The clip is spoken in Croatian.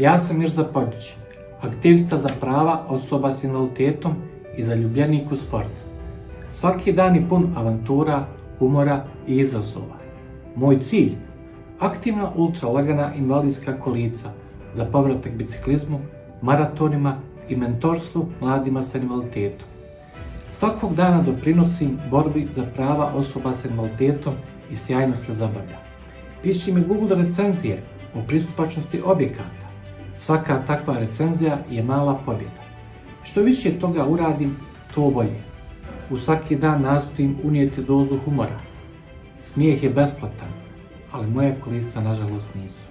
Ja sam Mirza Pojdić, aktivista za prava osoba s invaliditetom i zaljubljenik u sport. Svaki dan je pun avantura, humora i izazova. Moj cilj? Aktivna ultralagana invalidska kolica za povratak biciklizmu, maratonima i mentorstvu mladima sa invaliditetom. Svakog dana doprinosim borbi za prava osoba s invaliditetom i sjajno se zabavljam. Piši mi Google recenzije o pristupačnosti objekata. Svaka takva recenzija je mala pobjeda. Što više toga uradim, to bolje. U svaki dan nastojim unijeti dozu humora. Smijeh je besplatan, ali moje kolica nažalost nisu.